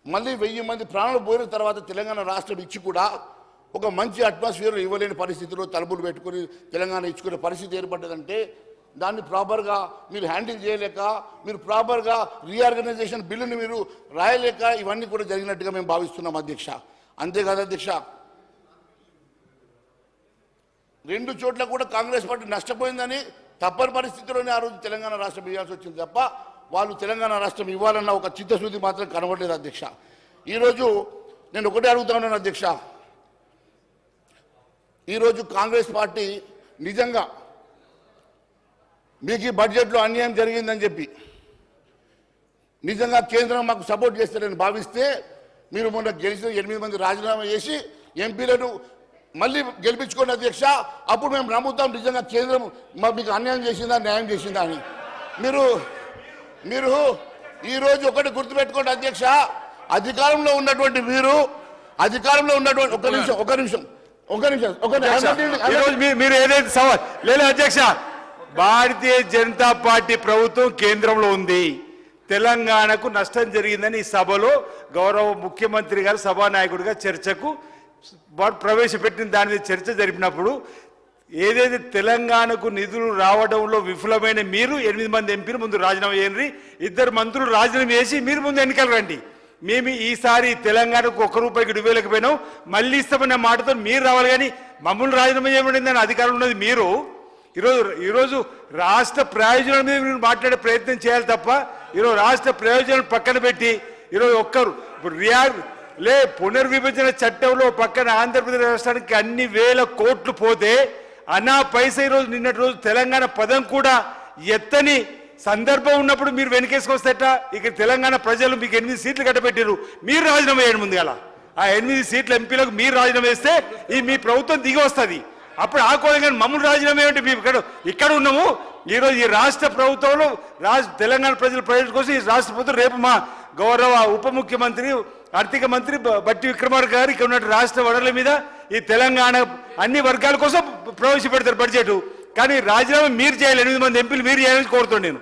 మళ్ళీ 1000 మంది ప్రాణాలు పోయిన తర్వాత తెలంగాణ రాష్ట్రం ఇచ్చి కూడా ఒక మంచి అట్మాస్ఫియర్ ఇవ్వలేని పరిస్థితిలో తలుపులు పెట్టుకుని తెలంగాణ ఇచ్చుకునే పరిస్థితి ఏర్పడ్డదంటే దాన్ని ప్రాపర్గా మీరు హ్యాండిల్ చేయలేక, మీరు ప్రాపర్గా రీఆర్గనైజేషన్ బిల్లుని మీరు రాయలేక ఇవన్నీ కూడా జరిగినట్టుగా మేము భావిస్తున్నాం అధ్యక్ష. అంతేకాదు అధ్యక్ష, 2 చోట్ల కూడా కాంగ్రెస్ పార్టీ నష్టపోయిందని తప్పని పరిస్థితిలోనే ఆ రోజు తెలంగాణ రాష్ట్రం ఇవ్వాల్సి వచ్చింది తప్ప వాళ్ళు తెలంగాణ రాష్ట్రం ఇవ్వాలన్న ఒక చిత్తశుద్ధి మాత్రం కనబడలేదు అధ్యక్ష. ఈరోజు నేను ఒకటే అడుగుతా ఉన్నాను అధ్యక్ష, ఈరోజు కాంగ్రెస్ పార్టీ నిజంగా మీకు ఈ బడ్జెట్లో అన్యాయం జరిగిందని చెప్పి నిజంగా కేంద్రం మాకు సపోర్ట్ చేస్తారని భావిస్తే మీరు మొన్న గెలిచిన 8 మంది రాజీనామా చేసి ఎంపీలను మళ్ళీ గెలిపించుకోండి అధ్యక్ష. అప్పుడు మేము నమ్ముతాం నిజంగా కేంద్రం మీకు అన్యాయం చేసిందా న్యాయం చేసిందా అని. మీరు ఈరోజు ఒకటి గుర్తుపెట్టుకోండి అధ్యక్ష, అధికారంలో ఉన్నటువంటి మీరు మీరు ఏదైతే సవాల్ లేదు అధ్యక్ష, భారతీయ జనతా పార్టీ ప్రభుత్వం కేంద్రంలో ఉంది, తెలంగాణకు నష్టం జరిగిందని ఈ సభలో గౌరవ ముఖ్యమంత్రి గారు సభానాయకుడిగా చర్చకు ప్రవేశపెట్టిన దాని మీద చర్చ జరిపినప్పుడు ఏదైతే తెలంగాణకు నిధులు రావడంలో విఫలమైన మీరు 8 మంది ఎంపీలు ముందు రాజీనామా చేయండి, 2 మంత్రులు రాజీనామా చేసి మీరు ముందు ఎన్నికలు రండి. మేము ఈసారి తెలంగాణకు 1 రూపాయికి ఇవ్వలేకపోయినాం, మళ్ళీ ఇస్తామన్న మాటతో మీరు రావాలి, కానీ మమ్మల్ని రాజీనామా చేయబడిందని అధికారం ఉన్నది మీరు. ఈరోజు రాష్ట్ర ప్రయోజనాల మీద మీరు మాట్లాడే ప్రయత్నం చేయాలి తప్ప ఈరోజు రాష్ట్ర ప్రయోజనాలు పక్కన పెట్టి ఈరోజు ఇప్పుడు పునర్విభజన చట్టంలో పక్కన ఆంధ్రప్రదేశ్ రాష్ట్రానికి అన్ని వేల కోట్లు పోతే అనా పైసా ఈరోజు నిన్నటి రోజు తెలంగాణ పదం కూడా ఎత్తని సందర్భం ఉన్నప్పుడు మీరు వెనకేసుకొస్తేట. ఇక తెలంగాణ ప్రజలు మీకు 8 సీట్లు కట్టబెట్టారు, మీరు రాజీనామా చేయండి ముందుగా. ఆ 8 సీట్ల ఎంపీలకు మీరు రాజీనామా చేస్తే ఈ మీ ప్రభుత్వం దిగి వస్తుంది. అప్పుడు ఆ కోణంగా మమ్మల్ని రాజీనామా ఏమిటి, మేము ఇక్కడ ఉన్నాము. ఈరోజు ఈ రాష్ట్ర ప్రభుత్వంలో తెలంగాణ ప్రజల కోసం ఈ రాష్ట్ర ప్రభుత్వం రేపు మా గౌరవ ఉప ముఖ్యమంత్రి ఆర్థిక మంత్రి బట్టి విక్రమార్క గారు ఇక్కడ ఉన్న రాష్ట్ర వనరుల మీద ఈ తెలంగాణ అన్ని వర్గాల కోసం ప్రవేశపెడతారు బడ్జెట్. కానీ రాజీనామా మీరు చేయాలి, 8 మంది ఎంపీలు మీరు చేయాలని కోరుతున్నాను నేను.